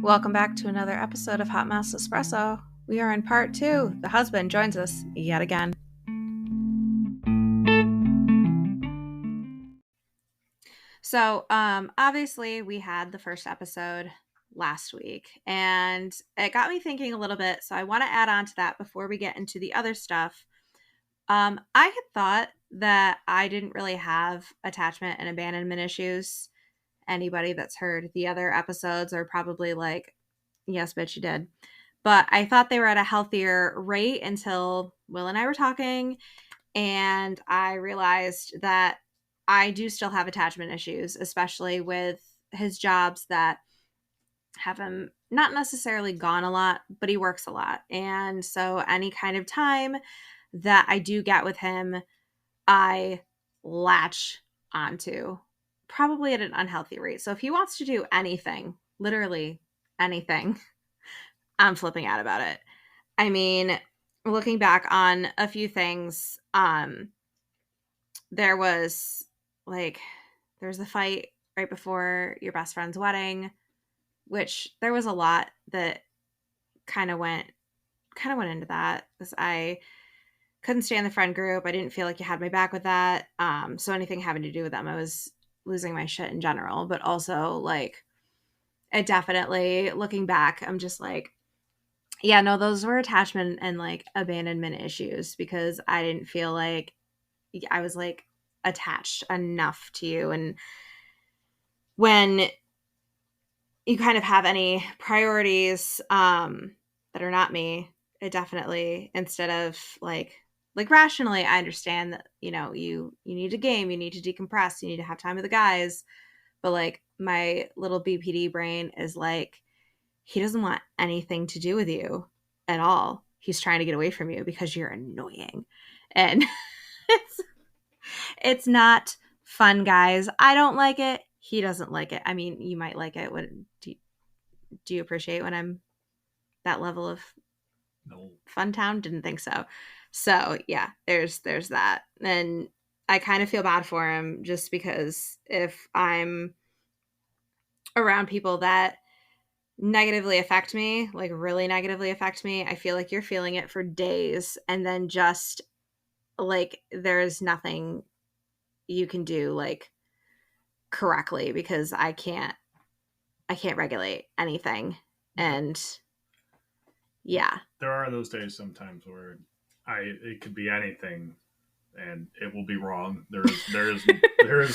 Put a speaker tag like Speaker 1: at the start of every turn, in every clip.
Speaker 1: Welcome back to another episode of Hot Mess Espresso. We are in part 2. The husband joins us yet again. So, obviously, we had the first episode last week, and it got me thinking a little bit. So, I want to add on to that before we get into the other stuff. I had thought that I didn't really have attachment and abandonment issues. Anybody that's heard the other episodes are probably like, yes, bitch, you did. But I thought they were at a healthier rate until Will and I were talking, and I realized that I do still have attachment issues, especially with his jobs that have him not necessarily gone a lot, but he works a lot. And so any kind of time that I do get with him, I latch onto, probably at an unhealthy rate. So if he wants to do anything, literally anything, I'm flipping out about it. I mean, looking back on a few things, there was the fight right before your best friend's wedding, which there was a lot that kind of went into that, because I couldn't stand the friend group. I didn't feel like you had my back with that. So anything having to do with them, I was losing my shit in general. But also, like, it definitely, looking back, I'm just like, yeah, no, those were attachment and like abandonment issues, because I didn't feel like I was like attached enough to you. And when you kind of have any priorities that are not me, it definitely, instead of like rationally, I understand that, you need a game, you need to decompress, you need to have time with the guys. But like my little BPD brain is like, he doesn't want anything to do with you at all. He's trying to get away from you because you're annoying. And it's not fun, guys. I don't like it. He doesn't like it. I mean, you might like it. Do you appreciate when I'm that level of
Speaker 2: No.
Speaker 1: fun town? Didn't think so. So yeah, there's that. And I kind of feel bad for him, just because if I'm around people that negatively affect me, like really negatively affect me, I feel like you're feeling it for days, and then just like there's nothing you can do like correctly, because I can't regulate anything. And yeah,
Speaker 2: There are those days sometimes where it could be anything and it will be wrong. There is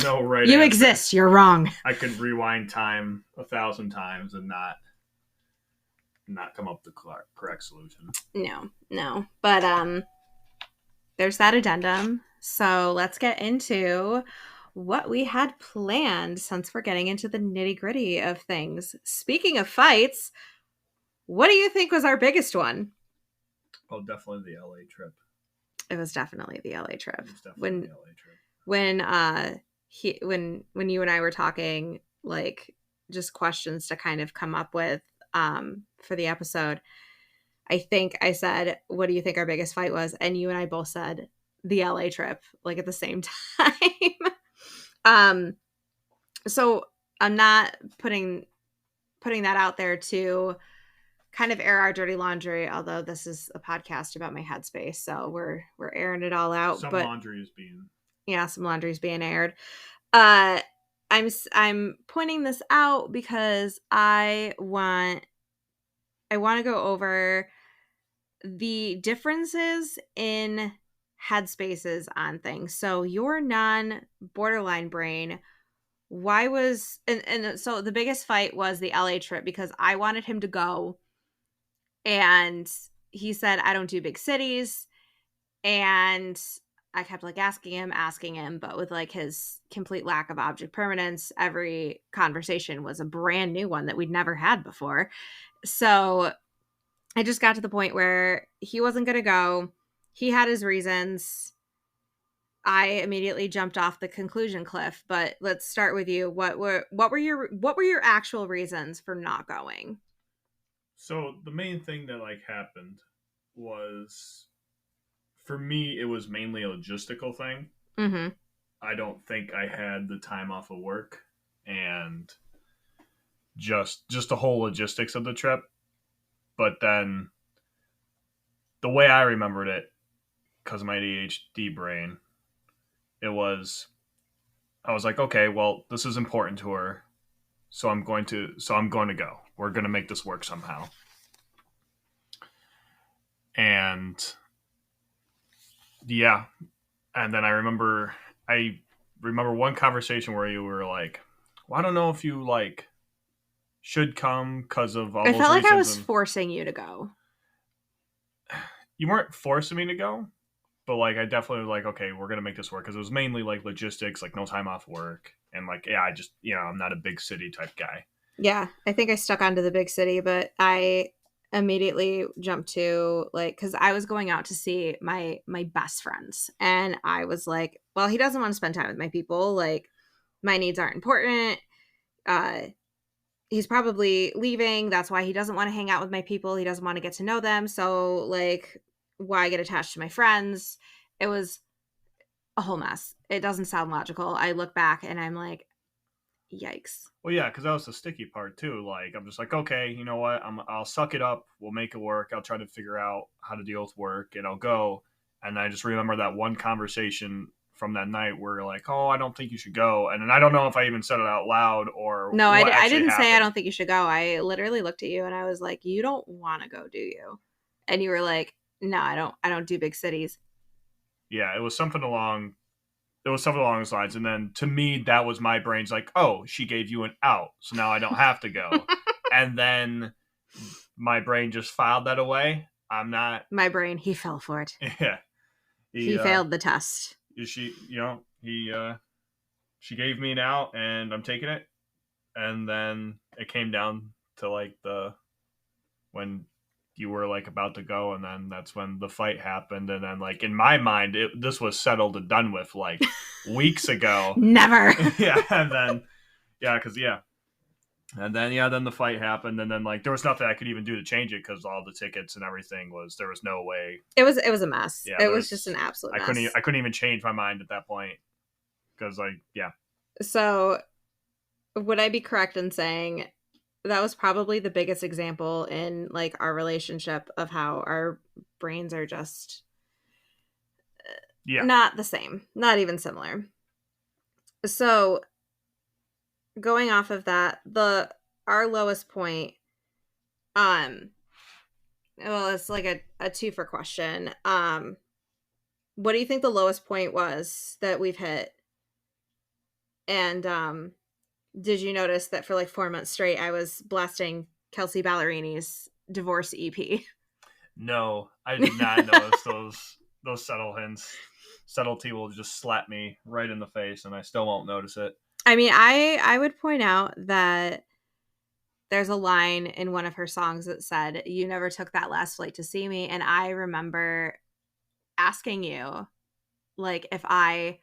Speaker 2: no right
Speaker 1: you
Speaker 2: answer.
Speaker 1: exist, you're wrong.
Speaker 2: I could rewind time 1,000 times and not come up with the correct solution.
Speaker 1: No. But there's that addendum. So let's get into what we had planned, since we're getting into the nitty-gritty of things. Speaking of fights, what do you think was our biggest one?
Speaker 2: Oh, definitely the LA trip.
Speaker 1: It was definitely the LA trip.
Speaker 2: It was definitely the LA trip.
Speaker 1: When you and I were talking, like, just questions to kind of come up with for the episode, I think I said, what do you think our biggest fight was? And you and I both said the LA trip, like, at the same time. So I'm not putting that out there to kind of air our dirty laundry, although this is a podcast about my headspace, so we're airing it all out.
Speaker 2: Some
Speaker 1: but
Speaker 2: laundry is being
Speaker 1: some laundry is being aired. I'm pointing this out because I want to go over the differences in headspaces on things. So your non-borderline brain, why was and so the biggest fight was the LA trip, because I wanted him to go, and he said, I don't do big cities. And I kept like asking him, but with like his complete lack of object permanence, every conversation was a brand new one that we'd never had before. So I just got to the point where he wasn't going to go. He had his reasons. I immediately jumped off the conclusion cliff. But let's start with you. What were your actual reasons for not going?
Speaker 2: So the main thing that like happened was, for me, it was mainly a logistical thing.
Speaker 1: Mm-hmm.
Speaker 2: I don't think I had the time off of work, and just the whole logistics of the trip. But then the way I remembered it, because of my ADHD brain, it was I was like, okay, well, this is important to her, so I'm going to go. We're going to make this work somehow. And yeah, and then I remember one conversation where you were like, well, I don't know if you like should come because of all
Speaker 1: I
Speaker 2: those
Speaker 1: felt like I was
Speaker 2: reasons.
Speaker 1: forcing you to go.
Speaker 2: You weren't forcing me to go, but like I definitely was like, okay, we're gonna make this work because it was mainly like logistics, like no time off work, and like yeah, I just I'm not a big city type guy.
Speaker 1: Yeah, I think I stuck onto the big city, but I immediately jumped to like because I was going out to see my best friends, and I was like, well, he doesn't want to spend time with my people. Like my needs aren't important. Uh, he's probably leaving. That's why he doesn't want to hang out with my people. He doesn't want to get to know them. So like, why get attached to my friends? It was a whole mess. It doesn't sound logical. I look back and I'm like, yikes.
Speaker 2: Well, yeah, because that was the sticky part too. Like I'm just like, okay, you know what? I'll suck it up. We'll make it work. I'll try to figure out how to deal with work, and I'll go. And I just remember that one conversation from that night where you're like, oh, I don't think you should go. And then I don't know if I even said it out loud or
Speaker 1: No,
Speaker 2: what
Speaker 1: I
Speaker 2: actually
Speaker 1: didn't say I
Speaker 2: happened.
Speaker 1: don't think you should go. I literally looked at you and I was like, "You don't want to go, do you?" And you were like, "No, I don't. I don't do big cities."
Speaker 2: Yeah, it was something along those lines. And then to me, that was my brain's like, oh, she gave you an out, so now I don't have to go. And then my brain just filed that away. I'm not.
Speaker 1: My brain, he fell for it.
Speaker 2: Yeah, he
Speaker 1: He failed the test.
Speaker 2: she she gave me an out, and I'm taking it. And then it came down to like the when you were like about to go, and then that's when the fight happened. And then like in my mind, this was settled and done with like weeks ago.
Speaker 1: Never.
Speaker 2: Yeah, and then yeah, because yeah, and then yeah, then the fight happened, and then like there was nothing I could even do to change it because all the tickets and everything there was no way.
Speaker 1: It was a mess.
Speaker 2: Yeah,
Speaker 1: It was just an absolute mess.
Speaker 2: I couldn't even change my mind at that point because like yeah.
Speaker 1: So, would I be correct in saying that was probably the biggest example in like our relationship of how our brains are just
Speaker 2: Yeah.
Speaker 1: not the same, not even similar. So, going off of that, the our lowest point, um, well, it's like a two for question. What do you think the lowest point was that we've hit? And did you notice that for like 4 months straight, I was blasting Kelsey Ballerini's divorce EP?
Speaker 2: No, I did not notice those subtle hints. Subtlety will just slap me right in the face, and I still won't notice it.
Speaker 1: I mean, I would point out that there's a line in one of her songs that said, "You never took that last flight to see me," and I remember asking you, like, if I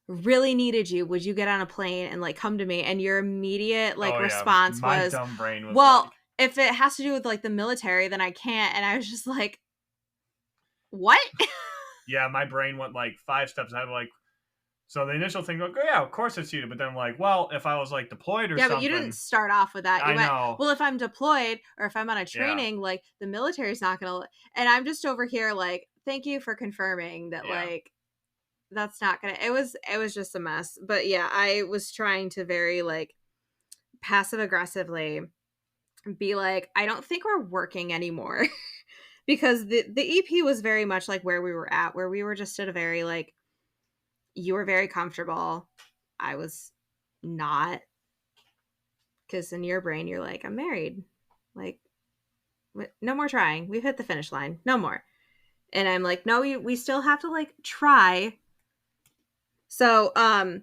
Speaker 1: really needed you, would you get on a plane and like come to me? And your immediate like
Speaker 2: Oh yeah,
Speaker 1: response
Speaker 2: my
Speaker 1: was,
Speaker 2: dumb brain was
Speaker 1: well,
Speaker 2: like,
Speaker 1: if it has to do with like the military, then I can't. And I was just like, what?
Speaker 2: yeah, my brain went like 5 steps ahead. Like, so the initial thing, like, oh yeah, of course it's you. But then like, well, if I was like deployed or
Speaker 1: Yeah,
Speaker 2: something,
Speaker 1: but you didn't start off with that. You
Speaker 2: I
Speaker 1: went,
Speaker 2: know.
Speaker 1: well, if I'm deployed or if I'm on a
Speaker 2: Yeah,
Speaker 1: training, like the military's not gonna. And I'm just over here like, thank you for confirming that.
Speaker 2: yeah,
Speaker 1: Like, that's not gonna. It was just a mess. But yeah, I was trying to very like passive aggressively be like, I don't think we're working anymore. Because the EP was very much like where we were at, where we were just at a very like, you were very comfortable. I was not. Because in your brain, you're like, I'm married. Like, no more trying. We've hit the finish line. No more. And I'm like, no, we still have to like try. So, so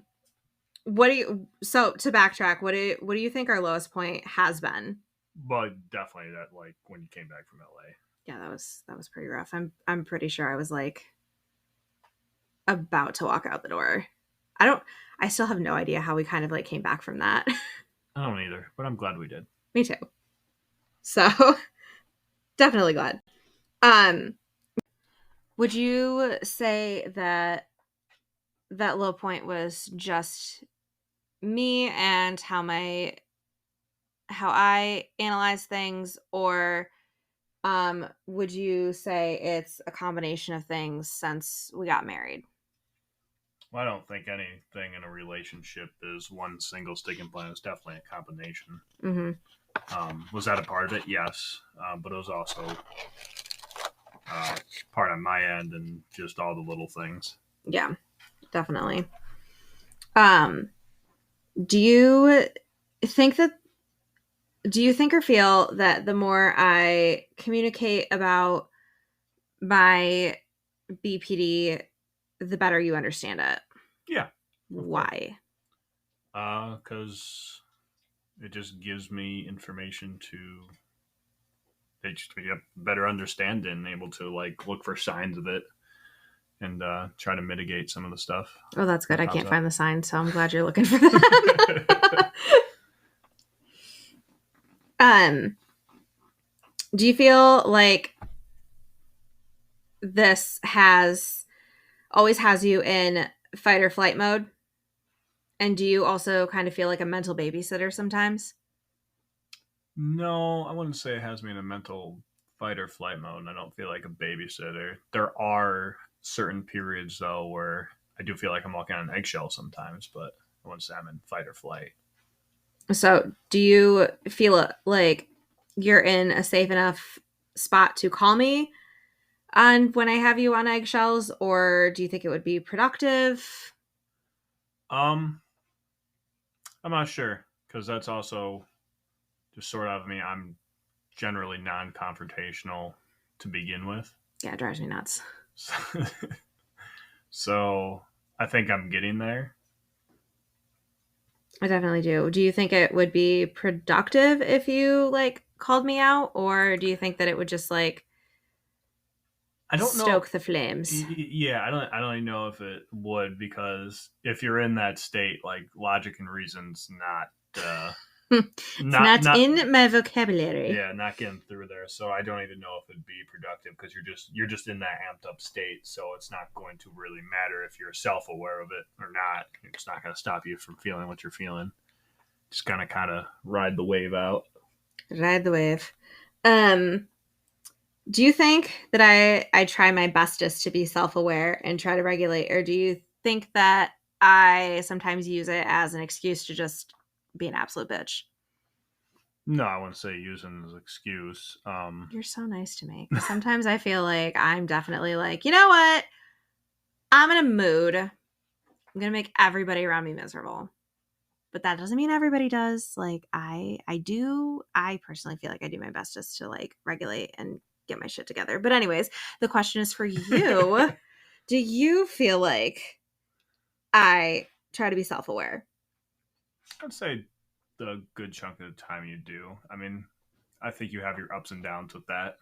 Speaker 1: to backtrack, what do you think our lowest point has been?
Speaker 2: but definitely that like when you came back from LA.
Speaker 1: Yeah, that was pretty rough. I'm pretty sure I was like about to walk out the door. I still have no idea how we kind of like came back from that.
Speaker 2: I don't either, but I'm glad we did.
Speaker 1: Me too. So, definitely glad. Um, would you say that that low point was just me and how I analyze things, or would you say it's a combination of things since we got married?
Speaker 2: Well, I don't think anything in a relationship is one single sticking plan. It's definitely a combination.
Speaker 1: Mm-hmm.
Speaker 2: Was that a part of it? Yes, but it was also part on my end and just all the little things.
Speaker 1: Yeah, definitely. Um, do you think that do you think or feel that the more I communicate about my BPD, the better you understand it?
Speaker 2: Yeah,
Speaker 1: Why?
Speaker 2: because it just gives me information to just get a better understanding and able to like look for signs of it and try to mitigate some of the stuff.
Speaker 1: Oh, that's good. I
Speaker 2: Pops
Speaker 1: can't
Speaker 2: up.
Speaker 1: find the sign, so I'm glad you're looking for that. Do you feel like this has always has you in fight or flight mode? And do you also kind of feel like a mental babysitter sometimes?
Speaker 2: No, I wouldn't say it has me in a mental fight or flight mode. And I don't feel like a babysitter. There are certain periods though where I do feel like I'm walking on eggshells sometimes, but I wouldn't say I'm in fight or flight.
Speaker 1: So, do you feel like you're in a safe enough spot to call me on when I have you on eggshells, or do you think it would be productive?
Speaker 2: Um, I'm not sure because that's also just sort of me. I'm generally non-confrontational to begin with.
Speaker 1: Yeah, it drives me nuts.
Speaker 2: So I think I'm getting there.
Speaker 1: I definitely do. Do you think it would be productive if you like called me out, or do you think that it would just like
Speaker 2: I don't know.
Speaker 1: stoke the flames?
Speaker 2: Yeah, I don't even know if it would because if you're in that state, like logic and reason's
Speaker 1: It's
Speaker 2: not
Speaker 1: not
Speaker 2: not
Speaker 1: in my vocabulary.
Speaker 2: yeah, not getting through there. So I don't even know if it'd be productive because you're just in that amped up state. So it's not going to really matter if you're self aware of it or not. It's not going to stop you from feeling what you're feeling. Just kind of ride the wave out.
Speaker 1: Ride the wave. Um, do you think that I try my bestest to be self-aware and try to regulate, or do you think that I sometimes use it as an excuse to just be an absolute bitch?
Speaker 2: No, I wouldn't say using as an excuse.
Speaker 1: You're so nice to me. 'Cause sometimes I feel like I'm definitely like, you know what? I'm in a mood. I'm gonna make everybody around me miserable. But that doesn't mean everybody does. Like I personally feel like I do my best just to like regulate and get my shit together. But anyways, the question is for you. Do you feel like I try to be self-aware?
Speaker 2: I'd say the good chunk of the time you do. I mean, I think you have your ups and downs with that.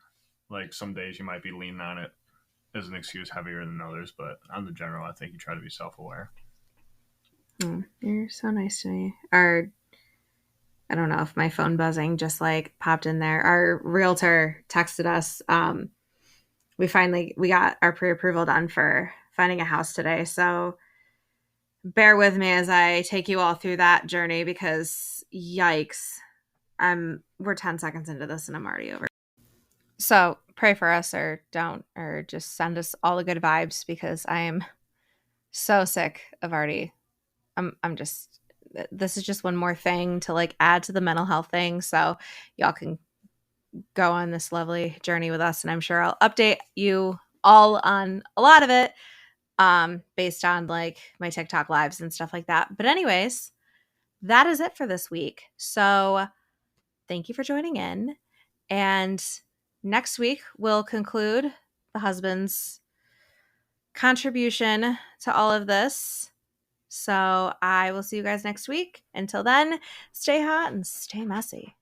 Speaker 2: Like some days you might be leaning on it as an excuse heavier than others, but on the general, I think you try to be self aware.
Speaker 1: You're so nice to me. I don't know if my phone buzzing just like popped in there. Our realtor texted us. We got our pre-approval done for finding a house today. So bear with me as I take you all through that journey because yikes. We're 10 seconds into this and I'm already over. So pray for us or don't, or just send us all the good vibes because I am so sick of already. I'm just, this is just one more thing to like add to the mental health thing. So y'all can go on this lovely journey with us. And I'm sure I'll update you all on a lot of it based on like my TikTok lives and stuff like that. But anyways, that is it for this week. So thank you for joining in. And next week, we'll conclude the husband's contribution to all of this. So I will see you guys next week. Until then, stay hot and stay messy.